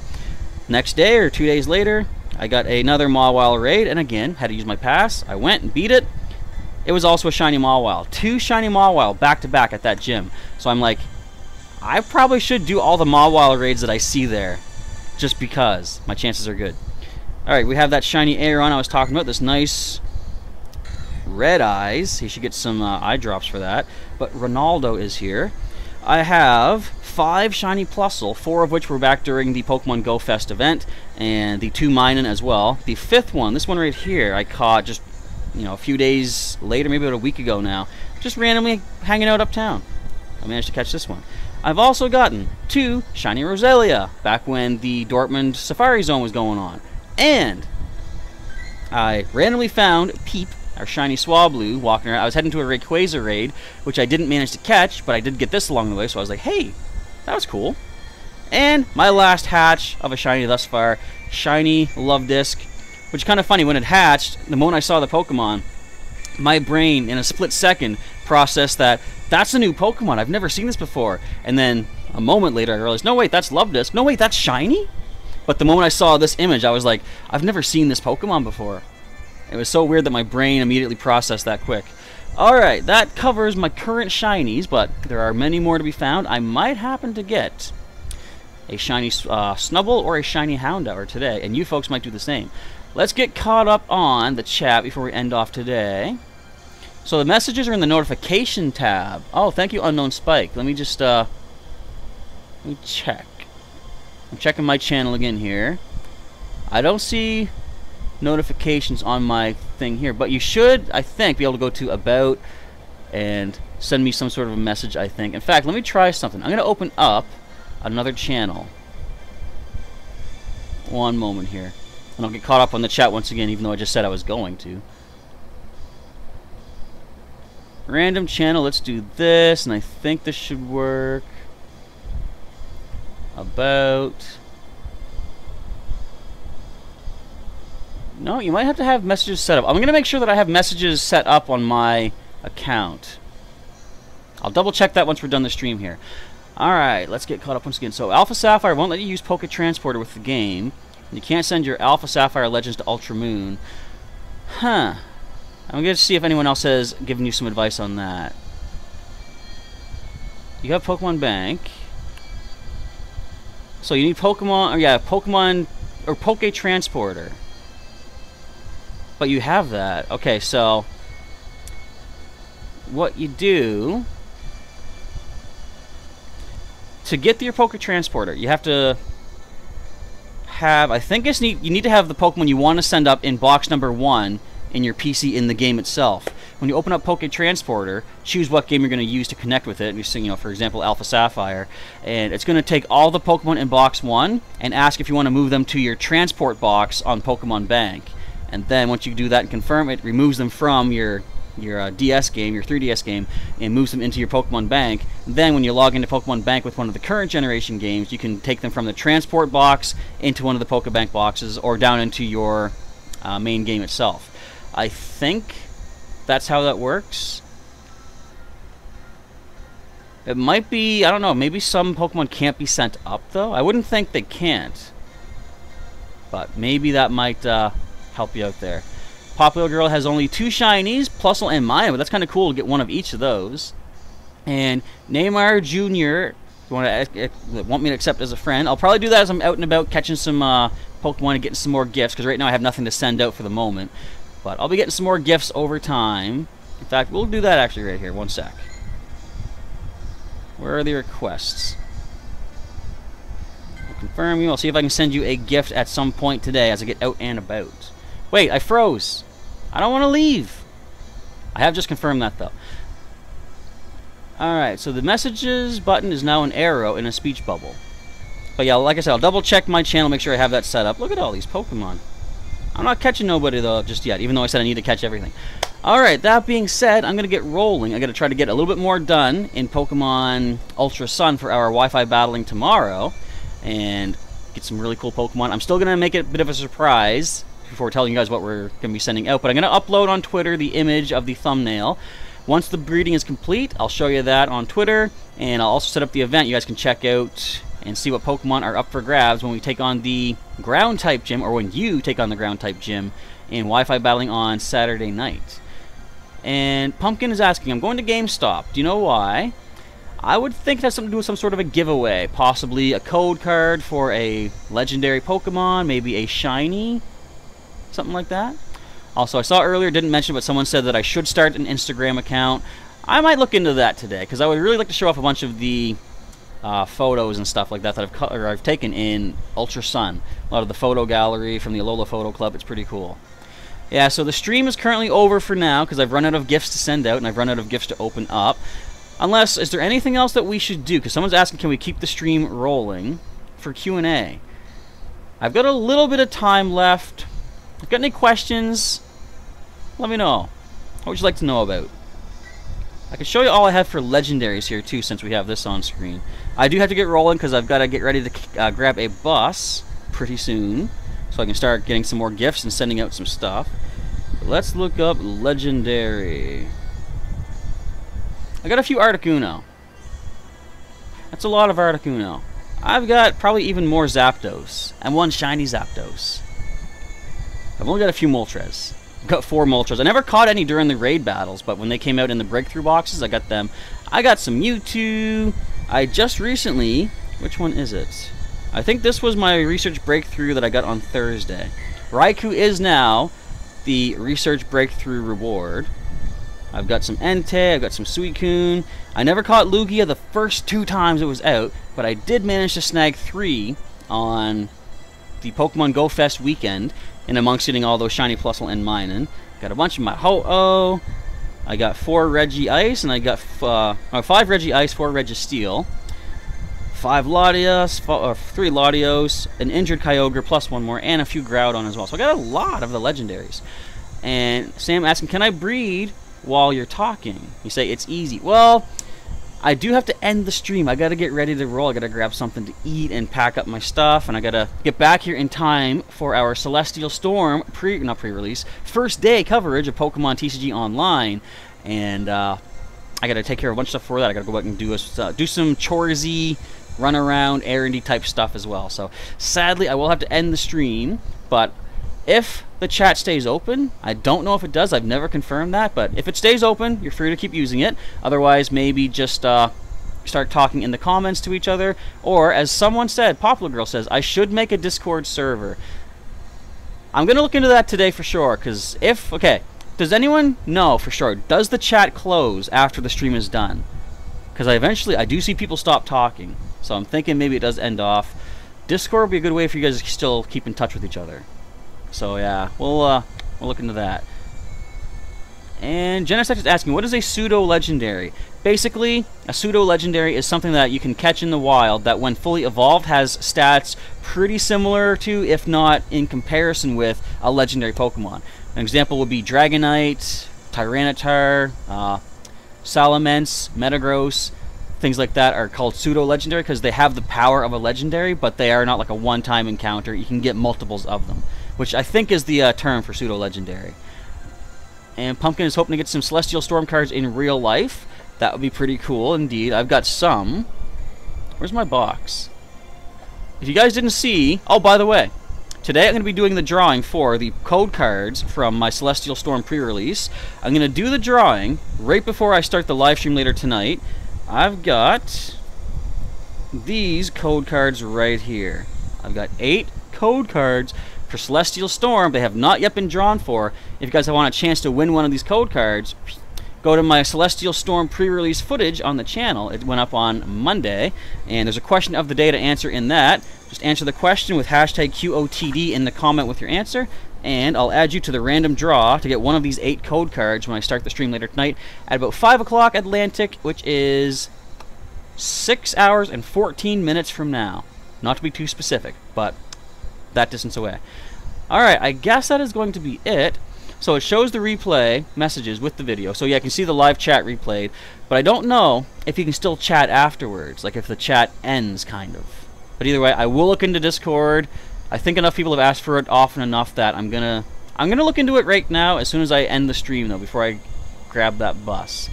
Next day, or 2 days later, I got another Mawile raid, and again, had to use my pass. I went and beat it. It was also a shiny Mawile. 2 shiny Mawile back-to-back at that gym. So I'm like, I probably should do all the Mawile raids that I see there, just because my chances are good. Alright, we have that shiny Aeron I was talking about, this nice red eyes. He should get some eye drops for that. But Ronaldo is here. I have 5 shiny Plusle, 4 of which were back during the Pokemon Go Fest event, and the 2 Minun as well. The 5th one, this one right here, I caught just, a few days later, maybe about a week ago now, just randomly hanging out uptown. I managed to catch this one. I've also gotten 2 shiny Roselia, back when the Dortmund Safari Zone was going on. And I randomly found Peep, our shiny Swablu, walking around. I was heading to a Rayquaza raid, which I didn't manage to catch, but I did get this along the way, so I was like, hey, that was cool. And my last hatch of a shiny thus far, shiny Love Disc, which is kind of funny. When it hatched, the moment I saw the Pokemon, my brain, in a split second, processed that that's a new Pokemon. I've never seen this before. And then a moment later, I realized, no, wait, that's Love Disc. No, wait, that's shiny? But the moment I saw this image, I was like, I've never seen this Pokemon before. It was so weird that my brain immediately processed that quick. Alright, that covers my current shinies, but there are many more to be found. I might happen to get a shiny Snubbull or a shiny Houndour today, and you folks might do the same. Let's get caught up on the chat before we end off today. So the messages are in the notification tab. Oh, thank you, Unknown Spike. Let me just, let me check. I'm checking my channel again here. I don't see notifications on my thing here, but you should, I think, be able to go to About and send me some sort of a message, I think. In fact, let me try something. I'm going to open up another channel. One moment here. And I'll get caught up on the chat once again, even though I just said I was going to. Random channel, let's do this, and I think this should work. About. No, you might have to have messages set up. I'm going to make sure that I have messages set up on my account. I'll double check that once we're done the stream here. Alright, let's get caught up once again. So Alpha Sapphire won't let you use Poké Transporter with the game. You can't send your Alpha Sapphire Legends to Ultra Moon. Huh. I'm going to see if anyone else has given you some advice on that. You have Pokemon Bank. So you need Pokemon, or yeah, Pokemon, or Poké Transporter. But you have that. Okay, so what you do to get your Poké Transporter, you have to have, I think it's you need to have the Pokemon you want to send up in box number 1 in your PC in the game itself. When you open up Poké Transporter, choose what game you're going to use to connect with it. You know, for example, Alpha Sapphire, and it's going to take all the Pokemon in box 1 and ask if you want to move them to your transport box on Pokemon Bank. And then once you do that and confirm it, removes them from your DS game, your 3DS game, and moves them into your Pokemon Bank. Then when you log into Pokemon Bank with one of the current generation games, you can take them from the transport box into one of the Pokebank boxes or down into your main game itself. I think that's how that works. It might be, I don't know, maybe some Pokemon can't be sent up though. I wouldn't think they can't. But maybe that might help you out there. Popular Girl has only 2 shinies, Plusle and Maya, but that's kind of cool to get one of each of those. And Neymar Jr., if you want me to accept as a friend, I'll probably do that as I'm out and about catching some Pokemon and getting some more gifts, because right now I have nothing to send out for the moment. But I'll be getting some more gifts over time. In fact, we'll do that actually right here. One sec. Where are the requests? I'll confirm you. I'll see if I can send you a gift at some point today as I get out and about. Wait, I froze. I don't want to leave. I have just confirmed that, though. Alright, so the messages button is now an arrow in a speech bubble. But yeah, like I said, I'll double check my channel, make sure I have that set up. Look at all these Pokemon. I'm not catching nobody, though, just yet, even though I said I need to catch everything. Alright, that being said, I'm going to get rolling. I'm going to try to get a little bit more done in Pokemon Ultra Sun for our Wi-Fi battling tomorrow. And get some really cool Pokemon. I'm still going to make it a bit of a surprise before telling you guys what we're going to be sending out. But I'm going to upload on Twitter the image of the thumbnail. Once the breeding is complete, I'll show you that on Twitter. And I'll also set up the event. You guys can check out and see what Pokemon are up for grabs when we take on the Ground-type gym, or when you take on the Ground-type gym in Wi-Fi battling on Saturday night. And Pumpkin is asking, I'm going to GameStop. Do you know why? I would think it has something to do with some sort of a giveaway. Possibly a code card for a legendary Pokemon, maybe a shiny, something like that. Also, I saw earlier, didn't mention, but someone said that I should start an Instagram account. I might look into that today, because I would really like to show off a bunch of the photos and stuff like that that I've taken in Ultra Sun. A lot of the photo gallery from the Alola Photo Club. It's pretty cool. Yeah, so the stream is currently over for now because I've run out of gifts to send out and I've run out of gifts to open up. Unless, is there anything else that we should do? Because someone's asking, can we keep the stream rolling for Q&A? I've got a little bit of time left. If you've got any questions, let me know. What would you like to know about? I can show you all I have for legendaries here too, since we have this on screen. I do have to get rolling because I've got to get ready to grab a bus pretty soon, so I can start getting some more gifts and sending out some stuff. But let's look up legendary. I got a few Articuno. That's a lot of Articuno. I've got probably even more Zapdos and one shiny Zapdos. I've only got a few Moltres. I've got 4 Moltres. I never caught any during the raid battles, but when they came out in the breakthrough boxes, I got them. I got some Mewtwo. I just recently... Which one is it? I think this was my research breakthrough that I got on Thursday. Raikou is now the research breakthrough reward. I've got some Entei, I've got some Suicune. I never caught Lugia the first 2 times it was out, but I did manage to snag 3 on the Pokemon Go Fest weekend, and amongst getting all those shiny Plusle and Minun. Got a bunch of my Ho-Oh. I got 4 Regice, and I got 5 Regice, 4 Registeel, 5 Latios, 3 Latios, an injured Kyogre, plus 1 more, and a few Groudon as well. So I got a lot of the legendaries. And Sam asking, can I breed while you're talking? You say it's easy. Well, I do have to end the stream. I gotta get ready to roll. I gotta grab something to eat and pack up my stuff, and I gotta get back here in time for our Celestial Storm not pre-release, first day coverage of Pokemon TCG Online, and I gotta take care of a bunch of stuff for that. I gotta go back and do some choresy, run around, errandy type stuff as well. So sadly, I will have to end the stream, but if the chat stays open, I don't know if it does, I've never confirmed that, but if it stays open, you're free to keep using it. Otherwise, maybe just start talking in the comments to each other, or as someone said, Popular Girl says, I should make a Discord server. I'm going to look into that today for sure, because okay, does anyone know for sure, does the chat close after the stream is done? Because I do see people stop talking, so I'm thinking maybe it does end off. Discord would be a good way for you guys to still keep in touch with each other. So yeah, we'll look into that. And Genesex is asking, what is a pseudo-legendary? Basically, a pseudo-legendary is something that you can catch in the wild that when fully evolved has stats pretty similar to, if not in comparison with, a legendary Pokemon. An example would be Dragonite, Tyranitar, Salamence, Metagross. Things like that are called pseudo-legendary because they have the power of a legendary, but they are not like a one-time encounter. You can get multiples of them, which I think is the term for pseudo-legendary. And Pumpkin is hoping to get some Celestial Storm cards in real life. That would be pretty cool indeed. I've got some. Where's my box? If you guys didn't see... Oh, by the way, today I'm going to be doing the drawing for the code cards from my Celestial Storm pre-release. I'm going to do the drawing right before I start the live stream later tonight. I've got these code cards right here. I've got 8 code cards for Celestial Storm. They have not yet been drawn for. If you guys want a chance to win one of these code cards, go to my Celestial Storm pre-release footage on the channel. It went up on Monday, and there's a question of the day to answer in that. Just answer the question with hashtag QOTD in the comment with your answer, and I'll add you to the random draw to get one of these 8 code cards when I start the stream later tonight at about 5 o'clock Atlantic, which is 6 hours and 14 minutes from now. Not to be too specific, but that distance away. Alright, I guess that is going to be it. So it shows the replay messages with the video. So yeah, I can see the live chat replayed, but I don't know if you can still chat afterwards, like if the chat ends, kind of. But either way, I will look into Discord. I think enough people have asked for it often enough that I'm gonna look into it right now as soon as I end the stream, though, before I grab that bus.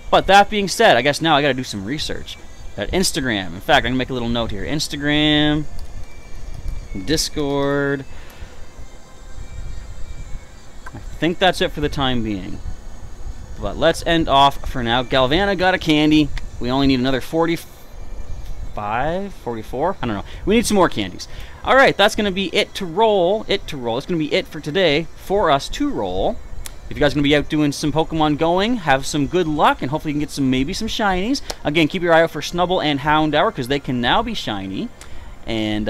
But that being said, I guess now I gotta do some research. At Instagram, in fact, I'm gonna make a little note here. Instagram, Discord. I think that's it for the time being. But let's end off for now. Galvana got a candy. We only need another 45, 44? I don't know. We need some more candies. Alright, that's going to be it to roll. It's going to be it for today for us to roll. If you guys are going to be out doing some Pokemon going, have some good luck, and hopefully you can get maybe some shinies. Again, keep your eye out for Snubbull and Houndour, because they can now be shiny. And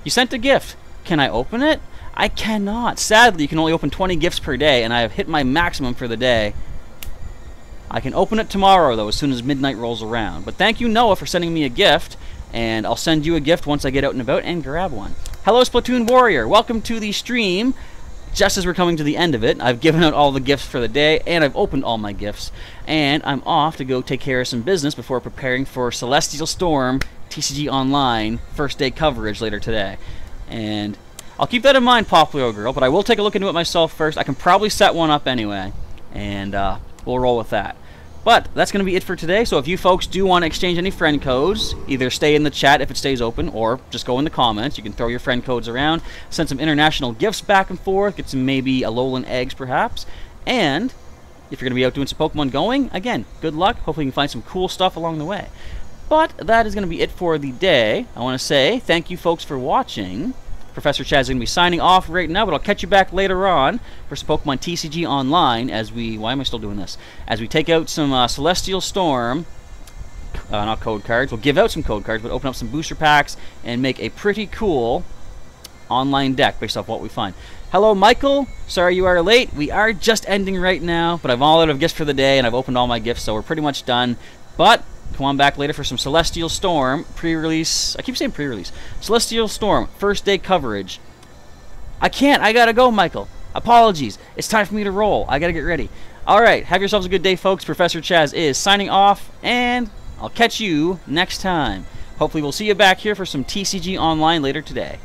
you sent a gift. Can I open it? I cannot. Sadly, you can only open 20 gifts per day, and I have hit my maximum for the day. I can open it tomorrow, though, as soon as midnight rolls around. But thank you, Noah, for sending me a gift, and I'll send you a gift once I get out and about and grab one. Hello, Splatoon Warrior. Welcome to the stream. Just as we're coming to the end of it, I've given out all the gifts for the day, and I've opened all my gifts. And I'm off to go take care of some business before preparing for Celestial Storm TCG Online first day coverage later today. And I'll keep that in mind, Popular Girl, but I will take a look into it myself first. I can probably set one up anyway, and we'll roll with that. But that's going to be it for today, so if you folks do want to exchange any friend codes, either stay in the chat if it stays open, or just go in the comments. You can throw your friend codes around, send some international gifts back and forth, get some maybe Alolan eggs perhaps, and if you're going to be out doing some Pokemon going, again, good luck. Hopefully you can find some cool stuff along the way. But that is going to be it for the day. I want to say thank you folks for watching. Professor Chaz is going to be signing off right now, but I'll catch you back later on for some Pokemon TCG Online as we... Why am I still doing this? As we take out some Celestial Storm... not code cards. We'll give out some code cards, but open up some booster packs and make a pretty cool online deck based off what we find. Hello, Michael. Sorry you are late. We are just ending right now, but I'm all out of gifts for the day, and I've opened all my gifts, so we're pretty much done. But... come on back later for some Celestial Storm pre-release. I keep saying pre-release. Celestial Storm first day coverage. I can't. I gotta go, Michael. Apologies. It's time for me to roll. I gotta get ready. Alright, have yourselves a good day, folks. Professor Chaz is signing off, and I'll catch you next time. Hopefully we'll see you back here for some TCG Online later today.